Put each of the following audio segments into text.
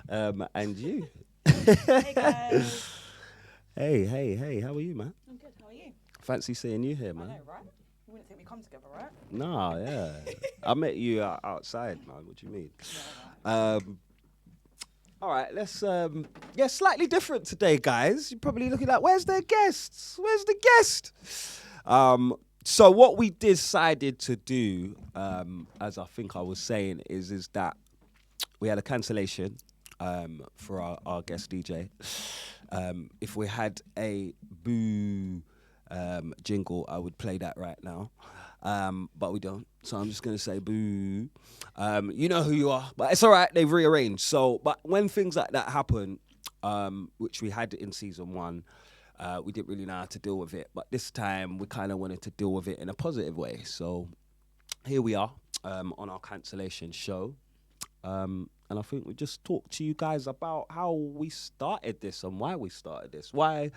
And you. Hey guys. Hey, how are you, man? I'm good. How are you? Fancy seeing you here, I man. know, right? You wouldn't think we come together, right? Nah, yeah. I met you outside, man. What do you mean? Yeah, Um, all right, let's slightly different today, guys. You're probably looking like, where's their guests? Where's the guest? So what we decided to do, as I think I was saying, is that we had a cancellation for our guest DJ. If we had a boo jingle, I would play that right now. But we don't. So I'm just going to say boo. You know who you are, but it's all right. They've rearranged. So, but when things like that happen, which we had in season one, we didn't really know how to deal with it. But this time we kind of wanted to deal with it in a positive way. So here we are on our cancellation show. And I think we just talk to you guys about how we started this and why we started this. Why,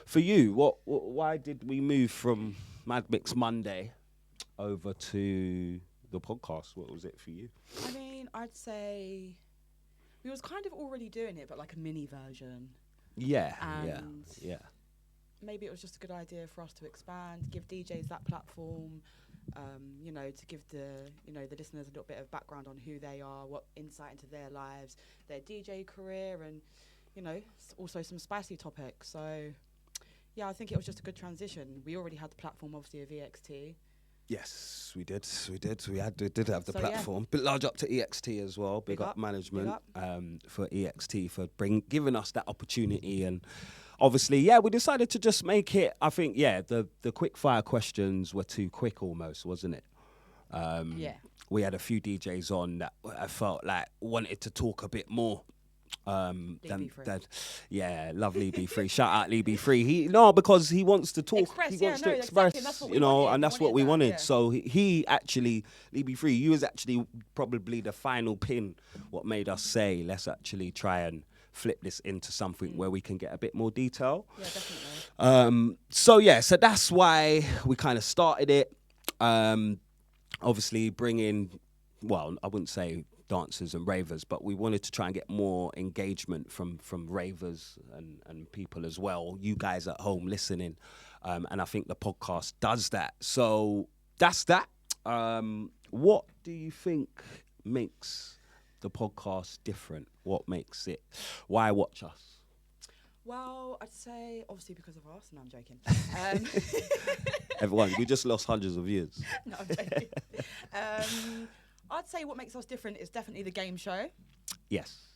for you, why did we move from Mad Mix Monday over to the podcast? What was it for you? I mean, I'd say we was kind of already doing it, but like a mini version. Yeah. Maybe it was just a good idea for us to expand, give DJs that platform, to give the listeners a little bit of background on who they are, what insight into their lives, their DJ career, and, also some spicy topics. So, yeah, I think it was just a good transition. We already had the platform, obviously, of EXT. Yes, we did. We did have the So, platform. Bit large up to EXT as well. Big up management for EXT for giving us that opportunity. And obviously, we decided to just make it. I think, the quick fire questions were too quick almost, wasn't it? We had a few DJs on that I felt like wanted to talk a bit more. Lovely B3. Shout out Lee B3. Because he wants to talk. He wants to express, exactly. That's what and that's what we wanted. Yeah. So he actually, Lee B3, you was actually probably the final pin. What made us say, let's actually try and flip this into something where we can get a bit more detail. Yeah, definitely. So that's why we kind of started it. Obviously bringing, well, I wouldn't say dancers and ravers, but we wanted to try and get more engagement from ravers and people as well, you guys at home listening, and I think the podcast does that. So that's that. What do you think makes the podcast different? What makes it, why watch us? Well, I'd say obviously because of us. No, I'm joking. Everyone, we just lost hundreds of viewers. No, I'm joking. I'd say what makes us different is definitely the game show. Yes.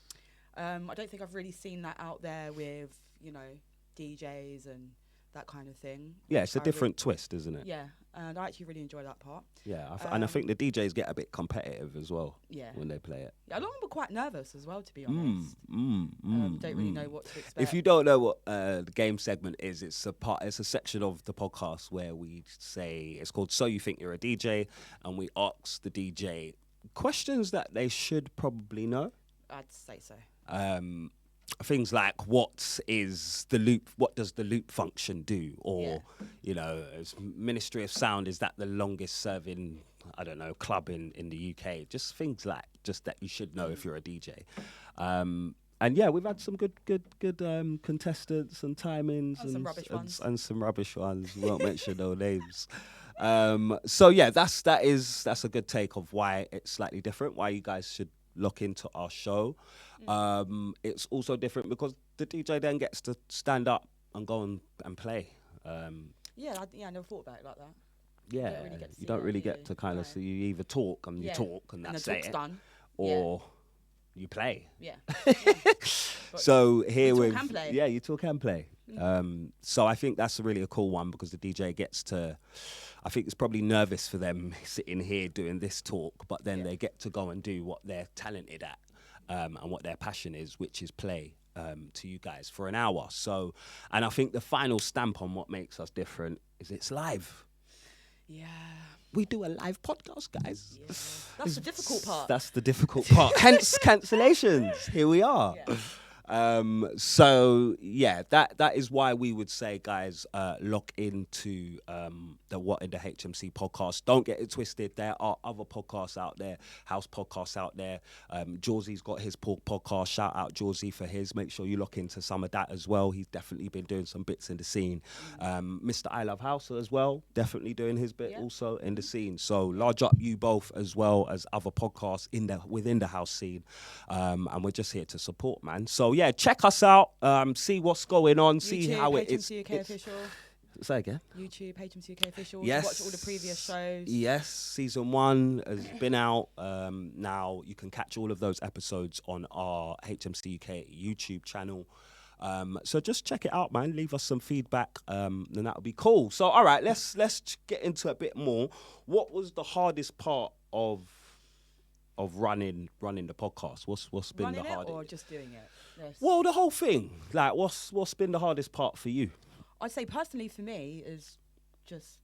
I don't think I've really seen that out there with, DJs and that kind of thing. Yeah, it's a different twist, isn't it? Yeah, and I actually really enjoy that part. Yeah, and I think the DJs get a bit competitive as well when they play it. Yeah, a lot of them are quite nervous as well, to be honest. Don't really know what to expect. If you don't know what the game segment is, it's a section of the podcast where we say, it's called So You Think You're a DJ, and we ask the DJ questions that they should probably know. I'd say so. Things like what does the loop function do, or as Ministry of Sound, is that the longest serving club in the UK? Just things like that you should know if you're a DJ. And we've had some good contestants and timings And some rubbish ones. And some rubbish ones. We won't mention no names. That's a good take of why it's slightly different, why you guys should look into our show. It's also different because the DJ then gets to stand up and go and play. I never thought about it like that. You don't really get to kind of see, you either talk and you talk and that's the talk's it, done. or you play. Yeah. So here you talk and play. Yeah, you talk and play. So I think that's really a cool one because the DJ gets to, I think it's probably nervous for them sitting here doing this talk, but then they get to go and do what they're talented at, and what their passion is, which is play to you guys for an hour. So, and I think the final stamp on what makes us different is it's live. Yeah. We do a live podcast, guys. Yeah. That's the difficult part. That's the difficult part. Hence cancellations. Here we are. So yeah, that is why we would say, guys, lock into the What in the HMC podcast. Don't get it twisted. There are other podcasts out there, house podcasts out there. Jawsy's got his podcast. Shout out Jawsy for his. Make sure you look into some of that as well. He's definitely been doing some bits in the scene. Mr. I Love House as well, definitely doing his bit also in the scene. So large up you both as well as other podcasts within the house scene. And we're just here to support, man. So yeah, check us out, see what's going on, see YouTube, how HMC UK official. Say again. YouTube, HMC UK official. Yes. To watch all the previous shows. Yes, season 1 has been out. Now you can catch all of those episodes on our HMC UK YouTube channel. So just check it out, man. Leave us some feedback, then that would be cool. So all right, let's get into a bit more. What was the hardest part of running the podcast? What's been Running the hardest? or just doing it? Yes. Well, the whole thing. Like, what's been the hardest part for you? I'd say personally for me is just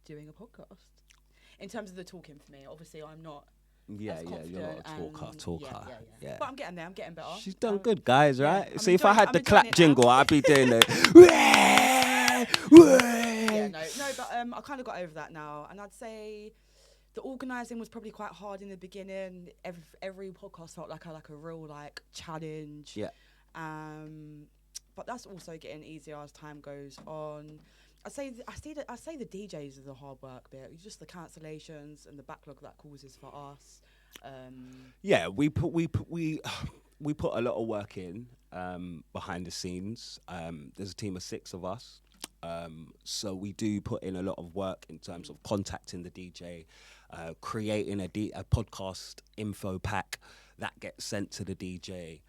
doing a podcast. In terms of the talking for me, obviously I'm not. Yeah, you're not a talker. Yeah. But I'm getting there. I'm getting better. She's done good, guys, right? I'm See, if I had the enjoying clap it jingle, now. I'd be doing the. But I kind of got over that now, and I'd say the organising was probably quite hard in the beginning. Every podcast felt like a real challenge. Yeah. But that's also getting easier as time goes on. I say the DJs are the hard work bit. It's just the cancellations and the backlog that causes for us. Yeah, we put a lot of work in behind the scenes. There's a team of 6 of us, so we do put in a lot of work in terms of contacting the DJ, creating a podcast info pack that gets sent to the DJ.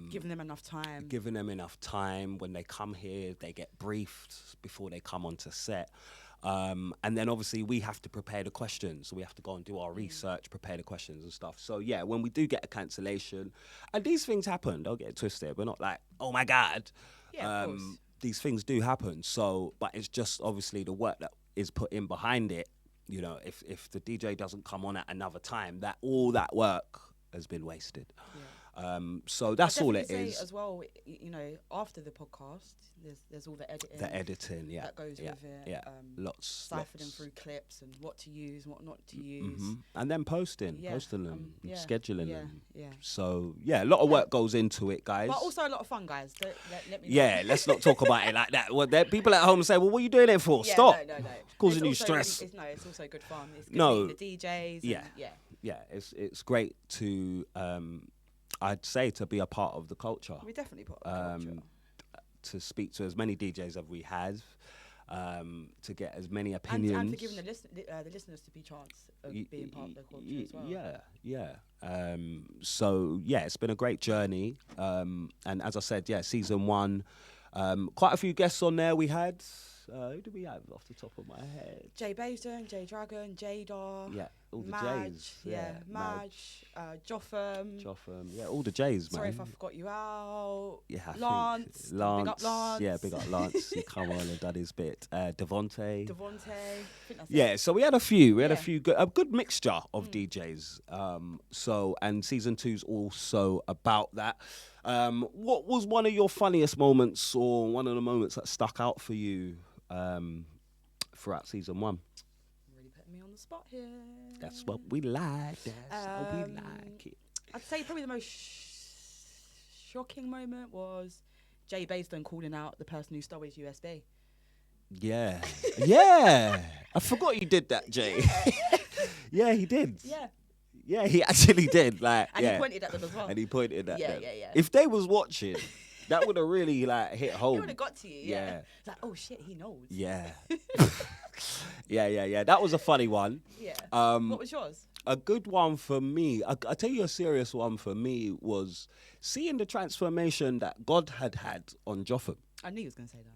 Giving them enough time. When they come here, they get briefed before they come onto set. And then obviously we have to prepare the questions. So we have to go and do our research, prepare the questions and stuff. So yeah, when we do get a cancellation, and these things happen, don't get it twisted. We're not like, oh my God. Yeah, of course. These things do happen. So, but it's just obviously the work that is put in behind it. You know, if the DJ doesn't come on at another time, that all that work has been wasted. Yeah. So that's all it is. As well, you know, after the podcast, there's all the editing. The editing, that goes with it. Yeah, lots. Siphoning through clips and what to use, what not to use, and then posting them, scheduling them. Yeah. So yeah, a lot of work goes into it, guys. But also a lot of fun, guys. Let me know. Yeah, let's not talk about it like that. Well, people at home say, "Well, what are you doing it for? Yeah, Stop." No. Causing you stress. It's also good fun. It's good meeting the DJs. Yeah. It's great to. I'd say to be a part of the culture. We're definitely part of the culture. To speak to as many DJs as we have, to get as many opinions. And for giving the listeners to be chance of being part of the culture as well. Yeah. So, yeah, it's been a great journey. And as I said, season 1, quite a few guests on there we had. Who do we have off the top of my head? Jay Basin, Jay Dragon, Jadar. Yeah, all the Madge, J's. Madge, Jotham. Yeah, all all Sorry if I forgot you out. Yeah, Lance. Big up Lance. Yeah, big up Lance. He come on and done his bit. Devontae. Yeah, so we had a few. We had a good mixture of DJs. So, and season 2's also about that. What was one of your funniest moments, or one of the moments that stuck out for you throughout season 1? Really putting me on the spot here. That's what we like. That's how we like it. I'd say probably the most shocking moment was Jay Basin calling out the person who stole his USB. Yeah. Yeah. I forgot you did that, Jay. Yeah, he did. Yeah, he actually did. Like, and he pointed at them as well. And he pointed at them. Yeah. If they was watching, that would have really hit home. It would have got to you. Yeah. It's like, oh shit, he knows. Yeah. Yeah. That was a funny one. Yeah. What was yours? A good one for me, I tell you a serious one for me was seeing the transformation that God had on Jotham. I knew you was going to say that.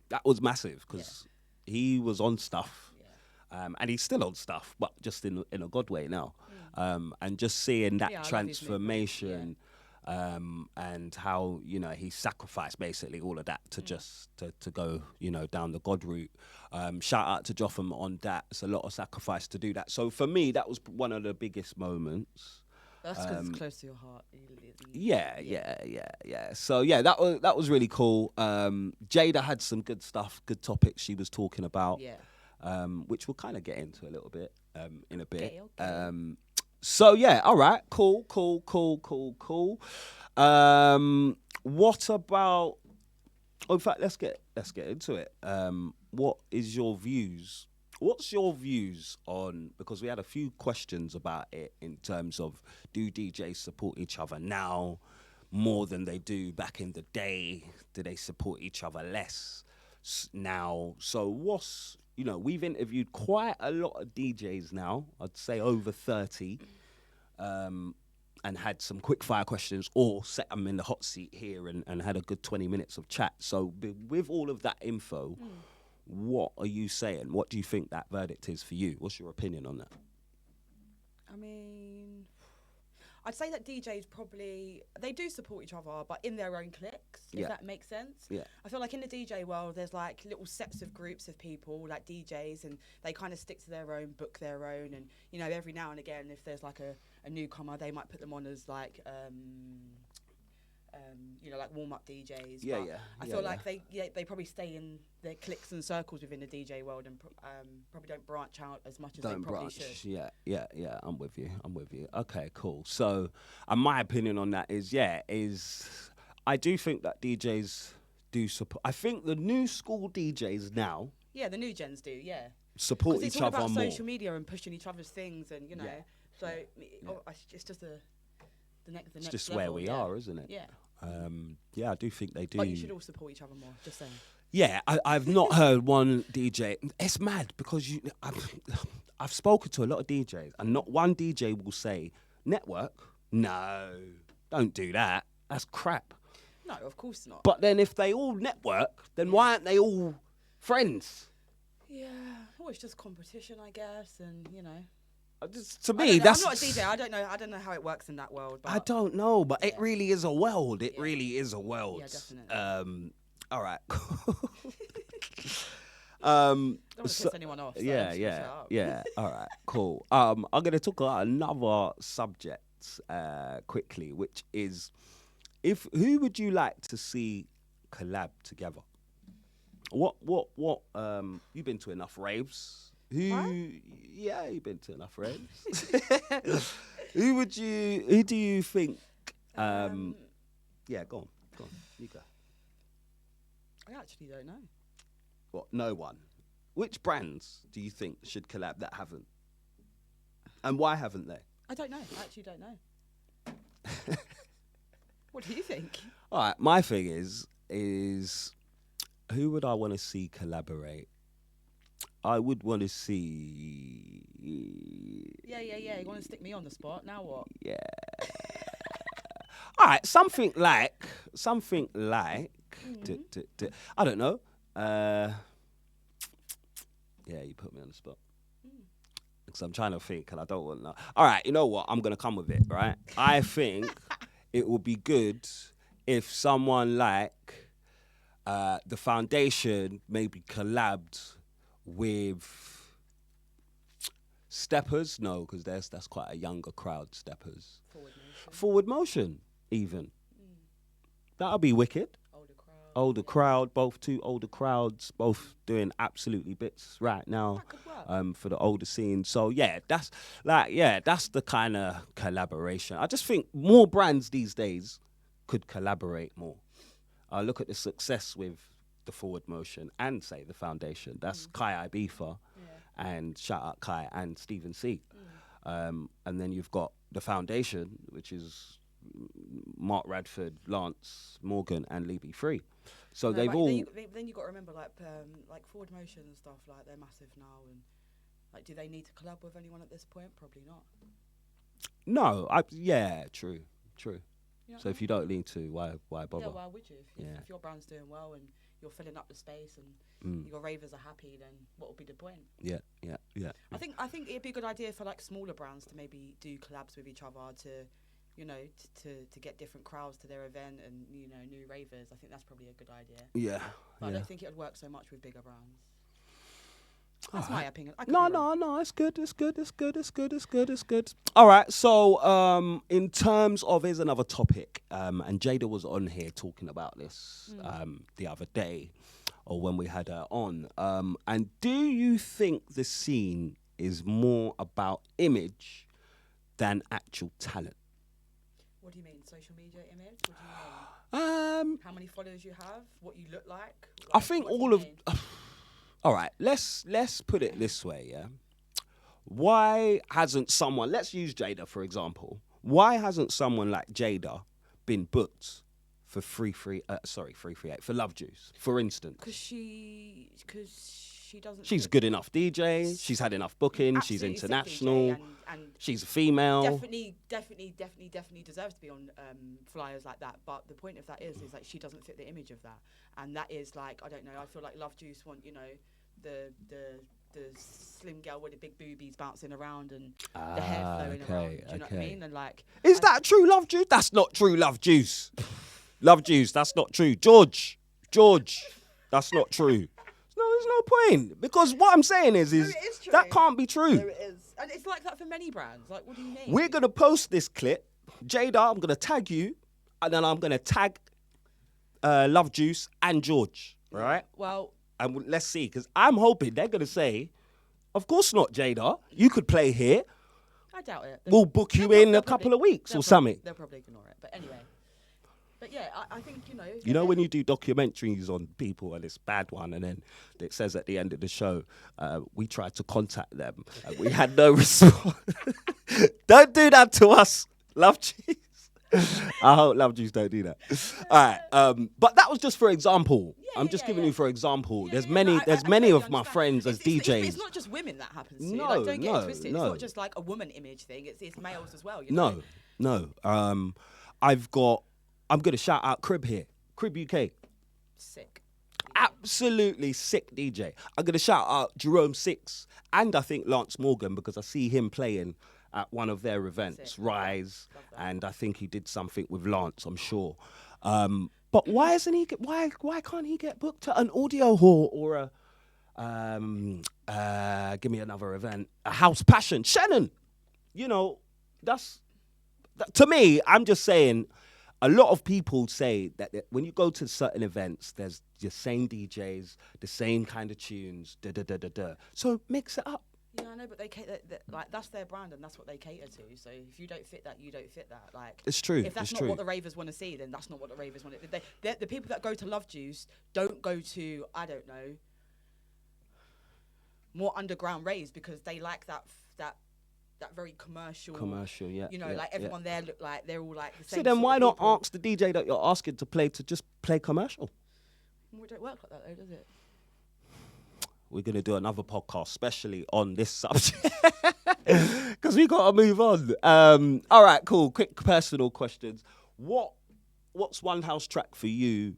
That was massive because he was on stuff. And he's still on stuff, but just in a God way now. And just seeing that transformation and how, he sacrificed basically all of that to just to go, down the God route. Shout out to Jotham on that. It's a lot of sacrifice to do that. So for me, that was one of the biggest moments. That's because it's close to your heart. Yeah. So yeah, that was really cool. Jada had some good stuff, good topics she was talking about. Yeah. Which we'll kind of get into a little bit in a bit. Okay. So yeah, all right, cool. What about? Oh, in fact, let's get into it. What is your views? What's your views on, because we had a few questions about it in terms of, do DJs support each other now more than they do back in the day? Do they support each other less now? So we've interviewed quite a lot of DJs now, I'd say over 30, and had some quick fire questions or set them in the hot seat here and had a good 20 minutes of chat. So with all of that info, what are you saying? What do you think that verdict is for you? What's your opinion on that? I mean, I'd say that DJs they do support each other, but in their own cliques, if that makes sense. Yeah. I feel like in the DJ world, there's like little sets of groups of people, like DJs, and they kind of stick to their own, book their own, and, every now and again, if there's like a newcomer, they might put them on as like, like warm-up DJs. Yeah, but yeah. I feel like they probably stay in their cliques and circles within the DJ world and probably don't branch out as much as they probably should. Yeah. I'm with you. Okay, cool. So, and my opinion on that is I do think that DJs do support. I think the new school DJs now. Yeah, the new gens do. Yeah. Support each other more. It's all about social media and pushing each other's things, and so it's just the next. It's just level, where we are, isn't it? Yeah. I do think they do. But you should all support each other more. Just saying. Yeah, I've not heard one DJ. It's mad because I've spoken to a lot of DJs, and not one DJ will say, network? No, don't do that. That's crap. No, of course not. But then if they all network, then why aren't they all friends? Yeah, well, it's just competition, I guess, and To me, that's. I'm not a DJ. I don't know how it works in that world. But I don't know, but it really is a world. It really is a world. Yeah, definitely. All right. Don't want to piss anyone off. So Yeah. All right, cool. I'm going to talk about another subject quickly, which is who would you like to see collab together? What you've been to enough raves. Yeah, you've been to enough raves. Who do you think yeah, go on. You go. I actually don't know. What? No one. Which brands do you think should collab that haven't? And why haven't they? I don't know. I actually don't know. What do you think? All right, my thing is who would I want to see collaborate? I would want to see. Yeah. You want to stick me on the spot? Now what? Yeah. All right, something like. I don't know. Yeah, you put me on the spot. Because I'm trying to think, and I don't want to. All right, you know what? I'm gonna come with it. Right? I think it would be good if someone like the Foundation maybe collabed with Steppers. No, because that's quite a younger crowd. Steppers. Forward Motion, even. That'll be wicked. Older crowd, both two older crowds, both doing absolutely bits right now for the older scene. So that's the kind of collaboration. I just think more brands these days could collaborate more. Look at the success with the Forward Motion and say the Foundation. That's Kai Ibiza and shout out Kai and Stephen C. And then you've got the Foundation, which is Mark Radford, Lance Morgan, and Libby Free. So they've all. Then you got to remember, like Forward Motion and stuff, like they're massive now, and like, do they need to collab with anyone at this point? Probably not. No, true. You know, so if you don't need to, why bother? Yeah, why would you? If your brand's doing well and you're filling up the space and your ravers are happy, then what would be the point? Yeah. I think it'd be a good idea for like smaller brands to maybe do collabs with each other to. To get different crowds to their event and, new ravers. I think that's probably a good idea. Yeah. But I don't think it would work so much with bigger brands. That's my opinion. I could No, be wrong. no, it's good. It's good. It's good. It's good. It's good. It's good. All right. So, in terms of, here's another topic. And Jada was on here talking about this the other day, or when we had her on. And do you think the scene is more about image than actual talent? What do you mean? Social media image? What do you mean? How many followers you have? What you look like? I think what do all you of. mean? All right, let's put it this way, yeah. Why hasn't someone? Let's use Jada for example. Why hasn't someone like Jada been booked for 338 for Love Juice, for instance? Because she doesn't. She's a good enough DJ. She's had enough bookings. She's Absolutely sick international. DJ and She's a female. definitely deserves to be on flyers like that. But the point of that is like she doesn't fit the image of that, and that is like, I don't know. I feel like Love Juice want, you know, the slim girl with the big boobies bouncing around and the hair flowing around. Do you know what I mean? And like, is that true Love Juice? That's not true Love Juice. Love Juice. That's not true. George. That's not true. No, there's no point, because what I'm saying is that can't be true. There it is, and it's like that for many brands. Like, what do you mean? We're gonna post this clip, Jada. I'm gonna tag you, and then I'm gonna tag Love Juice and George. Right? Well, and let's see, because I'm hoping they're gonna say, "Of course not, Jada. You could play here. I doubt it. We'll book you in a couple of weeks or something." They'll probably ignore it. But anyway. But yeah, I think, you know... You know when you do documentaries on people and it's a bad one, and then it says at the end of the show, we tried to contact them and we had no response. Don't do that to us, Love Juice. I hope Love Juice don't do that. All right, but that was just for example. I'm just giving you for example. There's many totally of my understand. friends as DJs. It's not just women that happens to. No, Like, don't get it twisted. no. It's not just like a woman image thing. It's males as well. You know? No. I'm going to shout out Crib here. Crib UK. Sick. Absolutely sick DJ. I'm going to shout out Jerome Six and I think Lance Morgan, because I see him playing at one of their events, Sick. Rise, and I think he did something with Lance, I'm sure. But why isn't he? Why can't he get booked at an audio hall or give me another event, a House Passion? Shannon, you know, to me. I'm just saying. A lot of people say that when you go to certain events, there's the same DJs, the same kind of tunes, So mix it up. Yeah, I know, but they like that's their brand and that's what they cater to. So if you don't fit that, you don't fit that. Like, it's true. If that's not what the ravers want to see, then that's not what the ravers want. The people that go to Love Juice don't go to, I don't know, more underground raves because they like that very commercial, yeah. You know, like everyone there look like they're all like the same. So then why not people. ask the DJ that you're asking to play to just play commercial? Well, it don't work like that though, does it? We're going to do another podcast, especially on this subject, because we got to move on. All right, cool. Quick personal questions. What's one house track for you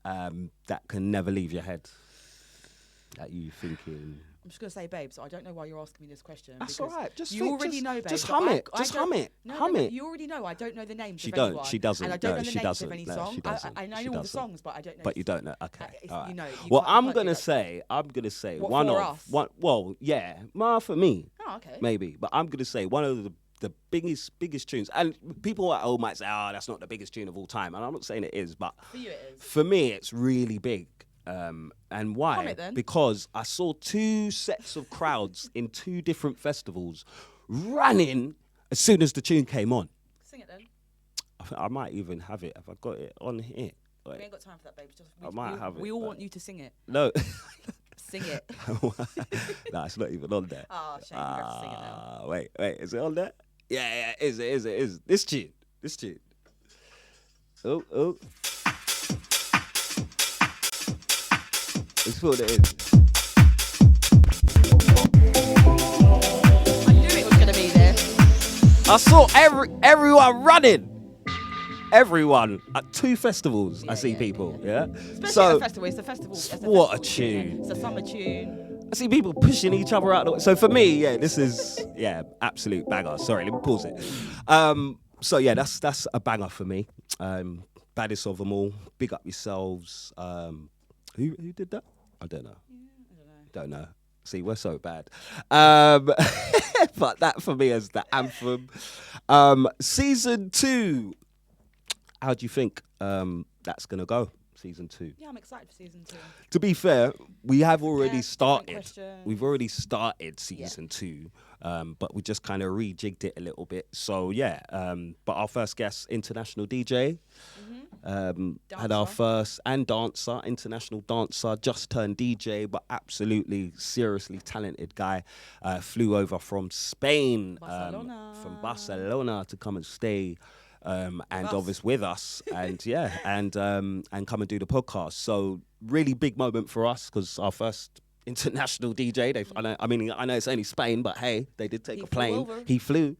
that can never leave your head? That you thinking? I'm just going to say, babe, so I don't know why you're asking me this question. That's all right. You already know, babe. Just hum it. Hum it. You already know I don't know the names She of don't. anyone. She doesn't. And I don't No, know the she names doesn't. of any No, song. she doesn't. I know She all the doesn't. songs, but I don't know. But you don't know. Okay. All right. You know. Well, I'm can't going do to that. say What, one for of us? one. Well, yeah, for me. Oh, okay. Maybe, but I'm going to say one of the biggest tunes. And people at home might say, "Oh, that's not the biggest tune of all time." And I'm not saying it is, but For you it is. for me, it's really big. And why? Hum it then. Because I saw two sets of crowds in two different festivals running as soon as the tune came on. Sing it then. I might even have it. Have I got it on here? We ain't got time for that, babe. We all want you to sing it. No. Sing it. Nah, it's not even on there. Oh, shame. You have to sing it now. Wait, is it on there? Yeah, it is. This tune. Oh. It's what it is. I knew it was going to be there. I saw everyone running. Everyone at two festivals. I see people. Yeah. Especially at a festival. It's a festival. What a tune. It's a summer tune. I see people pushing each other out the way. So for me, this is absolute banger. Sorry, let me pause it. So yeah, that's a banger for me. Baddest of them all. Big up yourselves. Who did that? I don't know. Don't know. See, we're so bad. But that for me is the anthem. Season 2. How do you think that's going to go? Season 2. Yeah, I'm excited for season 2. To be fair, we have already Different started. questions. We've already started season 2, but we just kind of rejigged it a little bit. So yeah, but our first guest, international DJ, had our Dancer. first and dancer, international dancer, just turned DJ, but absolutely seriously talented guy. Flew over from Spain, from Barcelona to come and stay. And obviously with us, and and come and do the podcast. So really big moment for us because our first international DJ. I know it's only Spain, but hey, they did take a plane. He flew,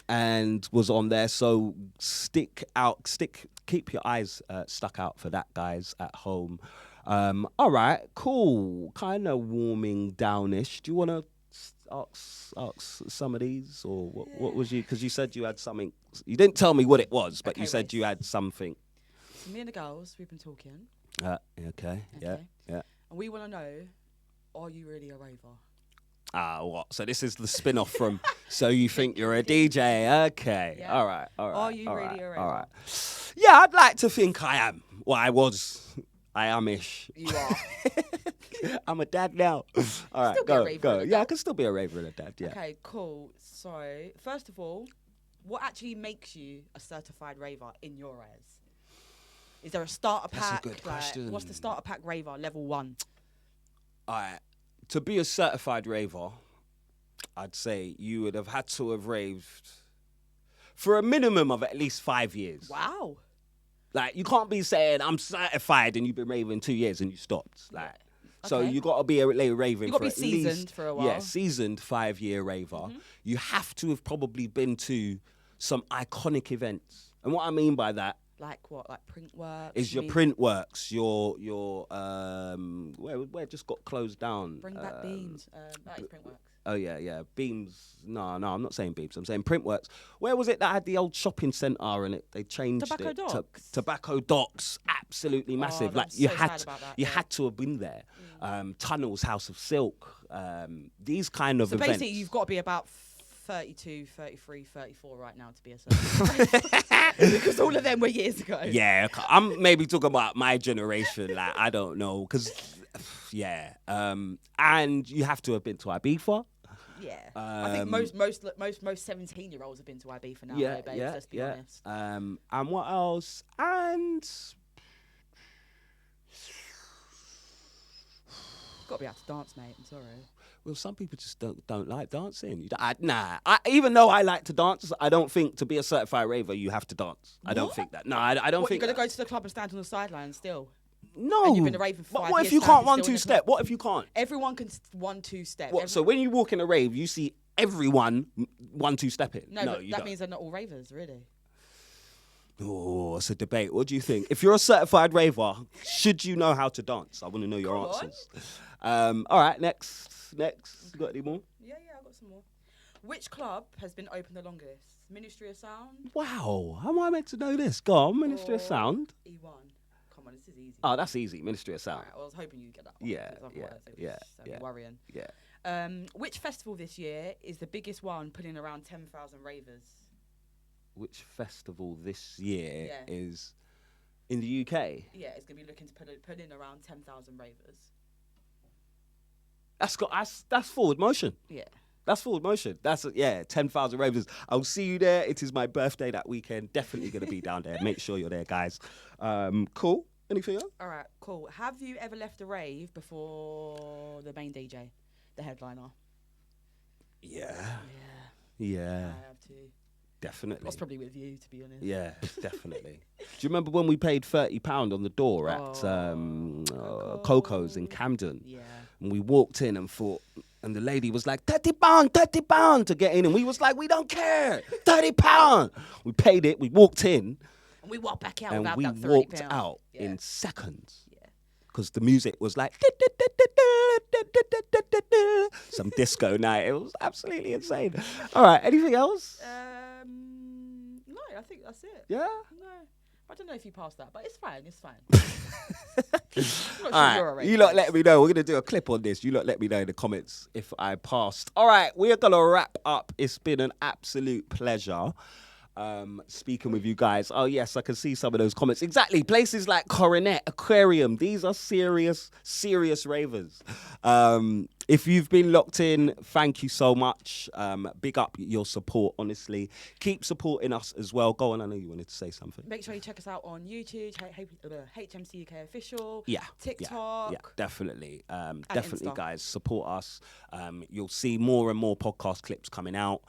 and was on there. So keep your eyes stuck out for that, guys at home. All right, cool. Kind of warming downish. Do you want to ask some of these, or what was you? Because you said you had something. You didn't tell me what it was, but you said you had something. So me and the girls, we've been talking. Okay. Yeah. And we want to know, are you really a raver? What? So this is the spin-off from So You Think You're a DJ. Okay. Yeah. All right. Are you really a raver? All right. Yeah, I'd like to think I am. Well, I am-ish. You are. I'm a dad now. All right, Still be a raver go. and a Yeah, I dad. can still be a raver and a dad, yeah. Okay, cool. So, first of all, what actually makes you a certified raver in your eyes? Is there a starter That's a pack? good question. What's the starter pack raver, level 1? All right. To be a certified raver, I'd say you would have had to have raved for a minimum of at least 5 years. Wow. Like, you can't be saying, I'm certified, and you've been raving 2 years and you stopped. Like, so Okay. you got to be a raving You for got to be at seasoned least, for a while. Yeah, seasoned 5-year raver. You have to have probably been to some iconic events. And what I mean by that Like what? Like print work? is your print works, your where it just got closed down. Bring back beams. That is print works. Oh yeah, Beams. No, I'm not saying Beams. I'm saying Printworks. Where was it that had the old shopping centre and it? They changed Tobacco it Docks? to Tobacco Docks. Absolutely massive. I'm Like so you sad had, about that, you yeah. had to have been there. Tunnels, House of Silk. These kind of So events. basically, you've got to be about 32, 33, 34 right now to be a certified. Because all of them were years ago. Yeah, I'm maybe talking about my generation. Like I don't know, because yeah, and you have to have been to Ibiza. Yeah. I think most 17-year-olds have been to Ibiza now, though, babes, let's be honest. And what else? And Got to be able to dance, mate. I'm sorry. well, some people just don't like dancing. Even though I like to dance, I don't think to be a certified raver you have to dance. I don't What? think that. No, I don't What, think you're going to that. go to the club and stand on the sidelines still? No. And you've been raving for But 5 what if years you now, can't you're still in 1-2 the step? club? What if you can't? Everyone can 1-2 step. What? So when you walk in a rave, you see everyone 1-2 stepping. No, but you that don't. means they're not all ravers, really. Oh, it's a debate. What do you think? If you're a certified raver, should you know how to dance? I want to know your Come on. answers. All right, next. You got any more? Yeah, I've got some more. Which club has been open the longest? Ministry of Sound? Wow, how am I meant to know this? Go on, Ministry of or Sound. E1. Come on, this is easy. Oh, that's easy. Ministry of Sound. Alright, well, I was hoping you'd get that one. Yeah, 'cause otherwise yeah, it was, yeah. worrying. Yeah. Which festival this year is the biggest one, putting around 10,000 ravers? Which festival this year Yeah. is in the UK? Yeah, it's going to be looking to put in around 10,000 ravers. That's forward motion. Yeah. That's forward motion. 10,000 ravers. I'll see you there. It is my birthday that weekend. Definitely going to be down there. Make sure you're there, guys. Cool. Anything else? All right, cool. Have you ever left a rave before the main DJ, the headliner? Yeah. Yeah. I have too. Definitely. I was probably with you, to be honest. Yeah, definitely. Do you remember when we paid £30 on the door at Coco's in Camden? Yeah. And we walked in and thought, and the lady was like, £30 to get in. And we was like, we don't care, £30. We paid it, we walked in. And we walked back out And without we that £30. walked out Yeah. in seconds. Yeah. Because the music was like, some disco night. It was absolutely insane. All right, anything else? No, I think that's it. Yeah? No. I don't know if you passed that, but it's fine. It's fine. All right, you lot let me know. We're going to do a clip on this. You lot let me know in the comments if I passed. All right, we're going to wrap up. It's been an absolute pleasure speaking with you guys. Oh, yes, I can see some of those comments. Exactly. Places like Coronet, Aquarium. These are serious, serious ravers. If you've been locked in, thank you so much. Big up your support, honestly. Keep supporting us as well. Go on, I know you wanted to say something. Make sure you check us out on YouTube, HMC UK official, yeah, TikTok. Yeah, definitely. Definitely, Insta. guys, support us. You'll see more and more podcast clips coming out,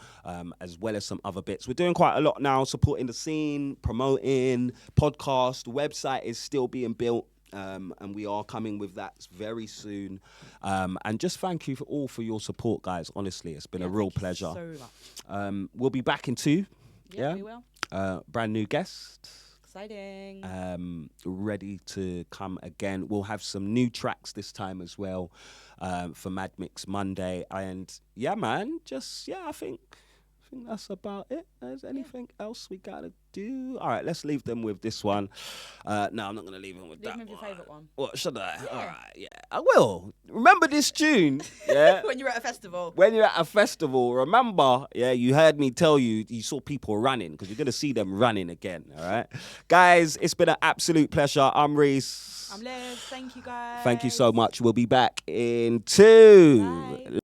as well as some other bits. We're doing quite a lot now, supporting the scene, promoting, podcast, website is still being built. And we are coming with that very soon. And just thank you for your support, guys. Honestly, it's been a real pleasure. So much. We'll be back in 2. Yeah, we will. Brand new guest. Exciting. Ready to come again. We'll have some new tracks this time as well for Mad Mix Monday. And yeah, man, I think that's about it. Is anything else we gotta do? All right, let's leave them with this one. No, I'm not gonna leave them with that. Leave them with your favourite one. What should I? Yeah. All right, yeah, I will. Remember this tune, yeah. When you're at a festival. When you're at a festival, remember, yeah, you heard me tell you saw people running because you're gonna see them running again. All right, guys, it's been an absolute pleasure. I'm Reese. I'm Liz. Thank you, guys. Thank you so much. We'll be back in 2. Bye.